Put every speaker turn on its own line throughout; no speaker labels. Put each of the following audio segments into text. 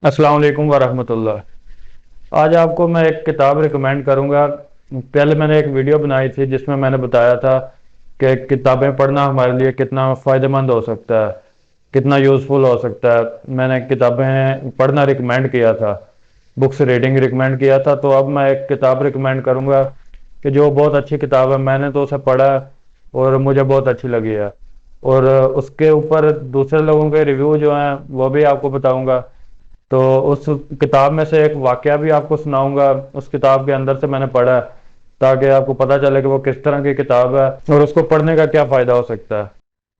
अस्सलाम वालेकुम वरहमतुल्लाह। आज आपको मैं एक किताब रिकमेंड करूंगा। पहले मैंने एक वीडियो बनाई थी जिसमें मैंने बताया था कि किताबें पढ़ना हमारे लिए कितना फ़ायदेमंद हो सकता है, कितना यूज़फुल हो सकता है। मैंने किताबें पढ़ना रिकमेंड किया था, बुक्स रीडिंग रिकमेंड किया था। तो अब मैं एक किताब रिकमेंड करूंगा कि जो बहुत अच्छी किताब है, मैंने तो उसे पढ़ा है और मुझे बहुत अच्छी लगी है। और उसके ऊपर दूसरे लोगों के रिव्यू जो हैं वो भी आपको बताऊंगा। तो उस किताब में से एक वाकया भी आपको सुनाऊंगा, उस किताब के अंदर से मैंने पढ़ा है, ताकि आपको पता चले कि वो किस तरह की किताब है और उसको पढ़ने का क्या फ़ायदा हो सकता है।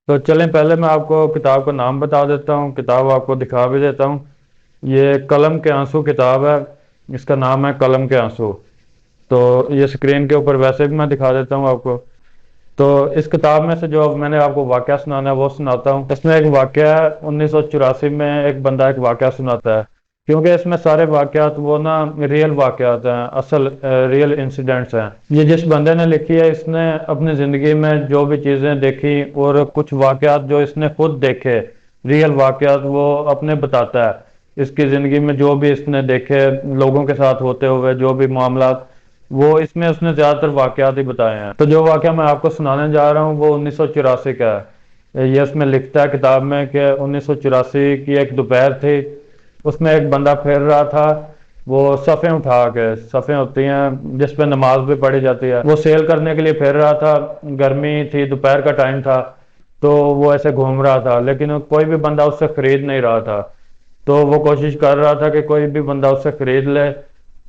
तो चलें, पहले मैं आपको किताब का नाम बता देता हूँ, किताब आपको दिखा भी देता हूँ। ये कलम के आंसू किताब है, इसका नाम है कलम के आंसू। तो ये स्क्रीन के ऊपर वैसे भी मैं दिखा देता हूँ आपको। तो इस किताब में से जो अब मैंने आपको वाकया सुनाना है वो सुनाता हूँ। इसमें एक वाकया है, 1984 में एक बंदा एक वाकया सुनाता है। क्योंकि इसमें सारे वाकयात वो ना रियल वाकयात हैं, असल रियल इंसिडेंट्स हैं। ये जिस बंदे ने लिखी है, इसने अपनी ज़िंदगी में जो भी चीज़ें देखी और कुछ वाकयात जो इसने खुद देखे, रियल वाकयात वो अपने बताता है। इसकी ज़िंदगी में जो भी इसने देखे, लोगों के साथ होते हुए जो भी मामला, वो इसमें उसने ज्यादातर वाकयात ही बताए हैं। तो जो वाकया मैं आपको सुनाने जा रहा हूँ वो 1984 का है। ये उसमें लिखता है किताब में कि 1984 की एक दोपहर थी। उसमें एक बंदा फिर रहा था, वो सफ़ें उठा के, सफ़ें होती हैं जिस पे नमाज भी पढ़ी जाती है, वो सेल करने के लिए फिर रहा था। गर्मी थी, दोपहर का टाइम था। तो वो ऐसे घूम रहा था, लेकिन कोई भी बंदा उससे खरीद नहीं रहा था। तो वो कोशिश कर रहा था कि कोई भी बंदा उससे खरीद ले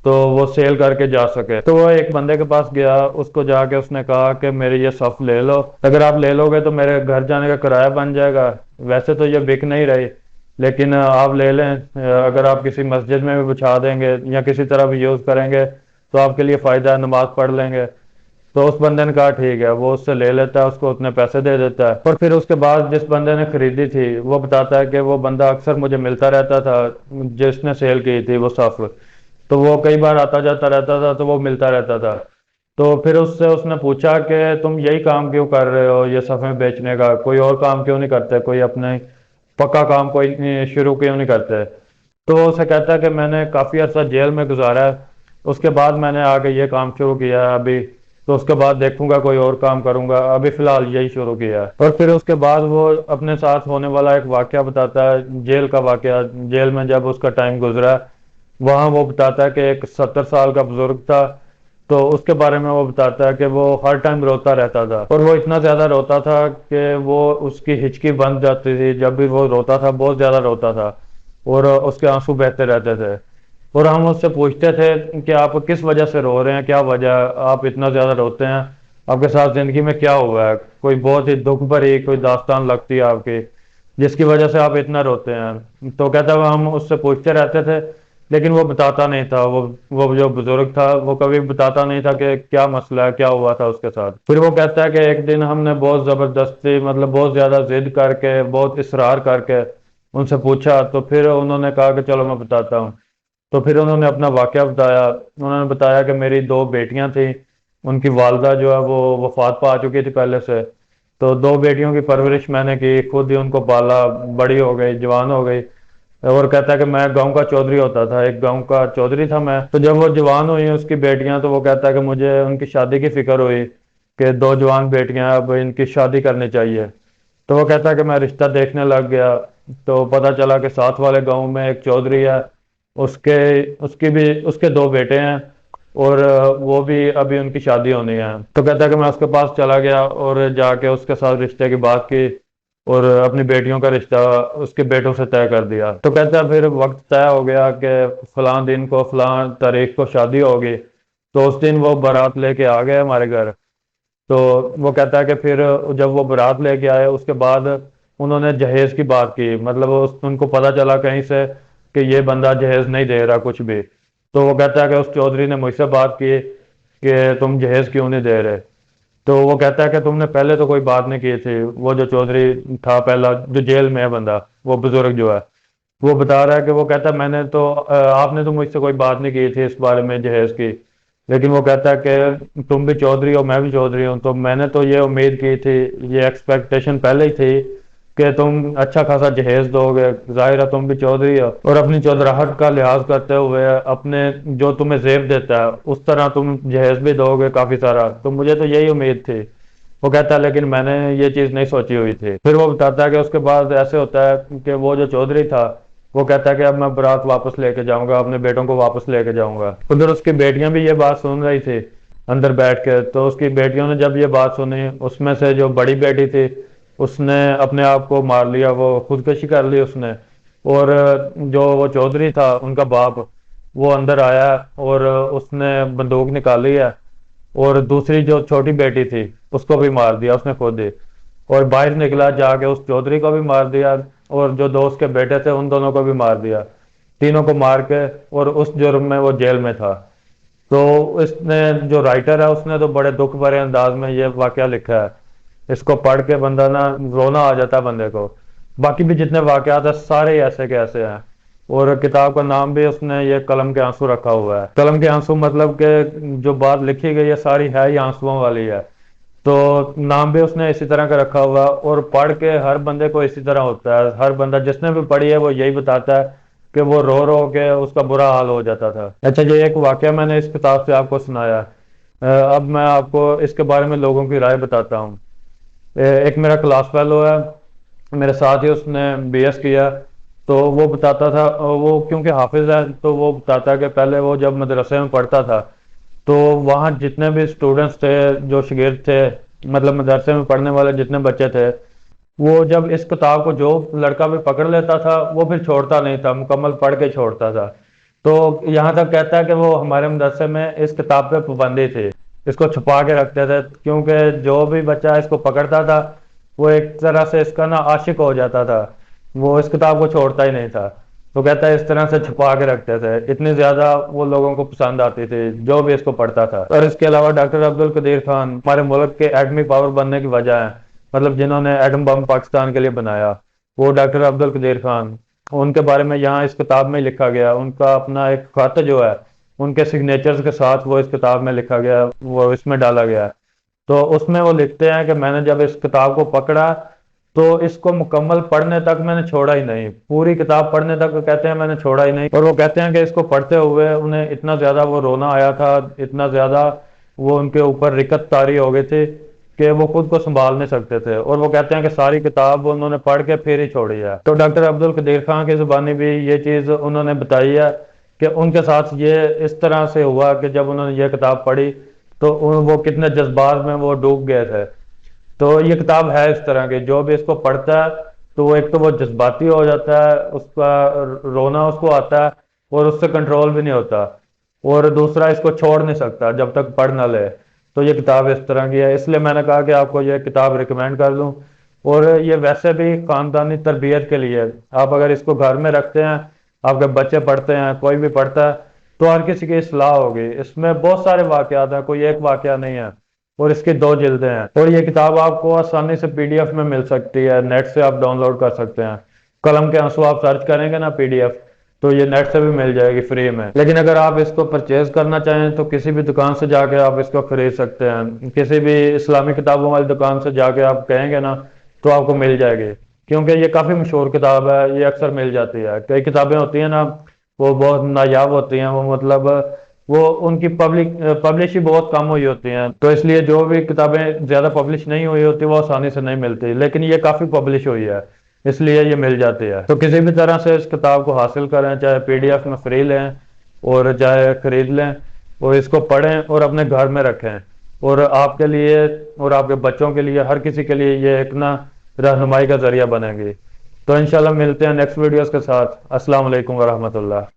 तो वो सेल करके जा सके। तो वो एक बंदे के पास गया, उसको जाके उसने कहा कि मेरी ये सफ ले लो, अगर आप ले लोगे तो मेरे घर जाने का किराया बन जाएगा। वैसे तो ये बिक नहीं रही, लेकिन आप ले लें। अगर आप किसी मस्जिद में भी बिछा देंगे या किसी तरह भी यूज़ करेंगे तो आपके लिए फ़ायदा है, नमाज पढ़ लेंगे। तो उस बंदे ने कहा ठीक है, वो उससे ले लेता है, उसको उतने पैसे दे देता है। और फिर उसके बाद जिस बंदे ने खरीदी थी वो बताता है कि वो बंदा अक्सर मुझे मिलता रहता था, जिसने सेल की थी वो सफ। तो वो कई बार आता जाता रहता था, तो वो मिलता रहता था। तो फिर उससे उसने पूछा कि तुम यही काम क्यों कर रहे हो, ये सफ़ें बेचने का कोई और काम क्यों नहीं करते, कोई अपने पक्का काम कोई शुरू क्यों नहीं करते। तो वो उसे कहता है कि मैंने काफ़ी अर्सा जेल में गुजारा है, उसके बाद मैंने आके ये काम शुरू किया है अभी। तो उसके बाद देखूंगा कोई और काम करूंगा, अभी फिलहाल यही शुरू किया है। और फिर उसके बाद वो अपने साथ होने वाला एक वाकया बताता है, जेल का वाकया। जेल में जब उसका टाइम गुजरा, वहाँ वो बताता है कि एक 70 साल का बुजुर्ग था। तो उसके बारे में वो बताता है कि वो हर टाइम रोता रहता था, और वो इतना ज्यादा रोता था कि वो उसकी हिचकी बंद जाती थी। जब भी वो रोता था बहुत ज्यादा रोता था और उसके आंसू बहते रहते थे। और हम उससे पूछते थे कि आप किस वजह से रो रहे हैं, क्या वजह आप इतना ज्यादा रोते हैं, आपके साथ जिंदगी में क्या हुआ है, कोई बहुत ही दुख भरी कोई दास्तान लगती है आपकी जिसकी वजह से आप इतना रोते हैं। तो कहता है हम उससे पूछते रहते थे, लेकिन वो बताता नहीं था। वो जो बुजुर्ग था वो कभी बताता नहीं था कि क्या मसला है, क्या हुआ था उसके साथ। फिर वो कहता है कि एक दिन हमने बहुत जबरदस्ती, मतलब बहुत ज्यादा जिद करके, बहुत इसरार करके उनसे पूछा, तो फिर उन्होंने कहा कि चलो मैं बताता हूँ। तो फिर उन्होंने अपना वाकया बताया। उन्होंने बताया कि मेरी दो बेटियां थी, उनकी वालदा जो है वो वफात पा चुकी थी पहले से। तो दो बेटियों की परवरिश मैंने की, खुद ही उनको पाला, बड़ी हो गई, जवान हो गई। और कहता है कि मैं गांव का चौधरी होता था, एक गांव का चौधरी था मैं। तो जब वो जवान हुई उसकी बेटियां, तो वो कहता है कि मुझे उनकी शादी की फिक्र हुई कि दो जवान बेटियां, अब इनकी शादी करनी चाहिए। तो वो कहता है कि मैं रिश्ता देखने लग गया। तो पता चला कि साथ वाले गांव में एक चौधरी है, उसके उसकी भी उसके दो बेटे हैं, और वो भी अभी उनकी शादी होनी है। तो कहता है कि मैं उसके पास चला गया और जाके उसके साथ रिश्ते की बात की और अपनी बेटियों का रिश्ता उसके बेटों से तय कर दिया। तो कहता है फिर वक्त तय हो गया कि फलां दिन को, फलां तारीख को शादी होगी। तो उस दिन वो बारात लेके आ गए हमारे घर। तो वो कहता है कि फिर जब वो बारात लेके आए उसके बाद उन्होंने जहेज की बात की, मतलब उनको पता चला कहीं से कि ये बंदा जहेज नहीं दे रहा कुछ भी। तो वो कहता है कि उस चौधरी ने मुझसे बात की कि तुम जहेज क्यों नहीं दे रहे। तो वो कहता है कि तुमने पहले तो कोई बात नहीं की थी। वो जो चौधरी था पहला, जो जेल में है बंदा, वो बुजुर्ग जो है, वो बता रहा है कि वो कहता है मैंने तो आपने तो मुझसे कोई बात नहीं की थी इस बारे में जहेज की। लेकिन वो कहता है कि तुम भी चौधरी हो, मैं भी चौधरी हूँ, तो मैंने तो ये उम्मीद की थी, ये एक्सपेक्टेशन पहले ही थी کہ تم اچھا خاصا جہیز دو گے، ظاہر ہے تم بھی چودھری ہو، اور اپنی چودراہٹ کا لحاظ کرتے ہوئے اپنے جو تمہیں زیب دیتا ہے اس طرح تم جہیز بھی دو گے کافی سارا، تو مجھے تو یہی امید تھی۔ وہ کہتا ہے لیکن میں نے یہ چیز نہیں سوچی ہوئی تھی۔ پھر وہ بتاتا ہے کہ اس کے بعد ایسے ہوتا ہے کہ وہ جو چودھری تھا وہ کہتا ہے کہ اب میں برات واپس لے کے جاؤں گا، اپنے بیٹوں کو واپس لے کے جاؤں گا۔ ادھر اس کی بیٹیاں بھی یہ بات سن رہی تھی اندر بیٹھ کے، تو اس کی بیٹیوں نے جب یہ بات سنی، اس میں سے جو بڑی بیٹی تھی اس نے اپنے آپ کو مار لیا، وہ خودکشی کر لی اس نے۔ اور جو وہ چودھری تھا ان کا باپ، وہ اندر آیا اور اس نے بندوق نکالی ہے، اور دوسری جو چھوٹی بیٹی تھی اس کو بھی مار دیا اس نے خود ہی، اور باہر نکلا جا کے اس چودھری کو بھی مار دیا، اور جو دوست کے بیٹے تھے ان دونوں کو بھی مار دیا، تینوں کو مار کے، اور اس جرم میں وہ جیل میں تھا۔ تو اس نے جو رائٹر ہے اس نے تو بڑے دکھ بھرے انداز میں یہ واقعہ لکھا ہے، اس کو پڑھ کے بندہ نا رونا آ جاتا ہے بندے کو۔ باقی بھی جتنے واقعات ہیں سارے ہی ایسے کے ایسے ہیں، اور کتاب کا نام بھی اس نے یہ قلم کے آنسو رکھا ہوا ہے۔ قلم کے آنسو مطلب کہ جو بات لکھی گئی ہے ساری ہے ہی آنسوؤں والی ہے، تو نام بھی اس نے اسی طرح کا رکھا ہوا ہے، اور پڑھ کے ہر بندے کو اسی طرح ہوتا ہے۔ ہر بندہ جس نے بھی پڑھی ہے وہ یہی بتاتا ہے کہ وہ رو رو کے اس کا برا حال ہو جاتا تھا۔ اچھا، یہ ایک واقعہ میں نے اس کتاب سے آپ کو سنایا۔ اب میں آپ کو اس کے بارے میں لوگوں کی رائے بتاتا ہوں۔ ایک میرا کلاس فیلو ہے میرے ساتھ ہی، اس نے بی ایس کیا، تو وہ بتاتا تھا، وہ کیونکہ حافظ ہے تو وہ بتاتا ہے کہ پہلے وہ جب مدرسے میں پڑھتا تھا تو وہاں جتنے بھی اسٹوڈنٹس تھے، جو شاگرد تھے، مطلب مدرسے میں پڑھنے والے جتنے بچے تھے، وہ جب اس کتاب کو جو لڑکا بھی پکڑ لیتا تھا وہ پھر چھوڑتا نہیں تھا، مکمل پڑھ کے چھوڑتا تھا۔ تو یہاں تک کہتا ہے کہ وہ ہمارے مدرسے میں اس کتاب پہ پابندی تھی، اس کو چھپا کے رکھتے تھے، کیونکہ جو بھی بچہ اس کو پکڑتا تھا وہ ایک طرح سے اس کا نا عاشق ہو جاتا تھا، وہ اس کتاب کو چھوڑتا ہی نہیں تھا۔ تو کہتا ہے اس طرح سے چھپا کے رکھتے تھے، اتنی زیادہ وہ لوگوں کو پسند آتی تھی جو بھی اس کو پڑھتا تھا۔ اور اس کے علاوہ ڈاکٹر عبد القدیر خان ہمارے ملک کے ایٹمی پاور بننے کی وجہ ہے، مطلب جنہوں نے ایٹم بم پاکستان کے لیے بنایا، وہ ڈاکٹر عبد القدیر خان، ان کے بارے میں یہاں اس کتاب میں لکھا گیا۔ ان کا اپنا ایک خط جو ہے ان کے سگنیچرز کے ساتھ وہ اس کتاب میں لکھا گیا، وہ اس میں ڈالا گیا۔ تو اس میں وہ لکھتے ہیں کہ میں نے جب اس کتاب کو پکڑا تو اس کو مکمل پڑھنے تک میں نے چھوڑا ہی نہیں، پوری کتاب پڑھنے تک کہتے ہیں میں نے چھوڑا ہی نہیں۔ اور وہ کہتے ہیں کہ اس کو پڑھتے ہوئے انہیں اتنا زیادہ وہ رونا آیا تھا، اتنا زیادہ وہ ان کے اوپر رکت طاری ہو گئی تھی کہ وہ خود کو سنبھال نہیں سکتے تھے، اور وہ کہتے ہیں کہ ساری کتاب انہوں نے پڑھ کے پھر ہی چھوڑی ہے۔ تو ڈاکٹر عبد القدیر خان کی زبانی بھی یہ چیز انہوں نے بتائی ہے کہ ان کے ساتھ یہ اس طرح سے ہوا کہ جب انہوں نے یہ کتاب پڑھی تو وہ کتنے جذبات میں وہ ڈوب گئے تھے۔ تو یہ کتاب ہے اس طرح کی، جو بھی اس کو پڑھتا ہے تو وہ ایک تو وہ جذباتی ہو جاتا ہے، اس کا رونا اس کو آتا ہے اور اس سے کنٹرول بھی نہیں ہوتا، اور دوسرا اس کو چھوڑ نہیں سکتا جب تک پڑھ نہ لے۔ تو یہ کتاب اس طرح کی ہے، اس لیے میں نے کہا کہ آپ کو یہ کتاب ریکمینڈ کر دوں۔ اور یہ ویسے بھی خاندانی تربیت کے لیے، آپ اگر اس کو گھر میں رکھتے ہیں، آپ کے بچے پڑھتے ہیں، کوئی بھی پڑھتا ہے، تو ہر کسی کی اصلاح ہوگی۔ اس میں بہت سارے واقعات ہیں، کوئی ایک واقعہ نہیں ہے، اور اس کی 2 جلدیں ہیں، اور یہ کتاب آپ کو آسانی سے پی ڈی ایف میں مل سکتی ہے، نیٹ سے آپ ڈاؤن لوڈ کر سکتے ہیں۔ قلم کے آنسو آپ سرچ کریں گے نا پی ڈی ایف، تو یہ نیٹ سے بھی مل جائے گی فری میں۔ لیکن اگر آپ اس کو پرچیز کرنا چاہیں تو کسی بھی دکان سے جا کے آپ اس کو خرید سکتے ہیں، کسی بھی اسلامی کتابوں والی دکان سے جا کے آپ کہیں گے نا تو آپ کو مل جائے گی، کیونکہ یہ کافی مشہور کتاب ہے، یہ اکثر مل جاتی ہے۔ کئی کتابیں ہوتی ہیں نا وہ بہت نایاب ہوتی ہیں، وہ مطلب وہ ان کی پبلش ہی بہت کم ہوئی ہوتی ہیں، تو اس لیے جو بھی کتابیں زیادہ پبلش نہیں ہوئی ہوتی وہ آسانی سے نہیں ملتی، لیکن یہ کافی پبلش ہوئی ہے اس لیے یہ مل جاتی ہے۔ تو کسی بھی طرح سے اس کتاب کو حاصل کریں، چاہے پی ڈی ایف میں فری لیں اور چاہے خرید لیں، اور اس کو پڑھیں اور اپنے گھر میں رکھیں، اور آپ کے لیے اور آپ کے بچوں کے لیے، ہر کسی کے لیے یہ ایک نا رہنمائی کا ذریعہ بنے گی۔ تو انشاءاللہ ملتے ہیں نیکسٹ ویڈیوز کے ساتھ۔ السلام علیکم ورحمۃ اللہ۔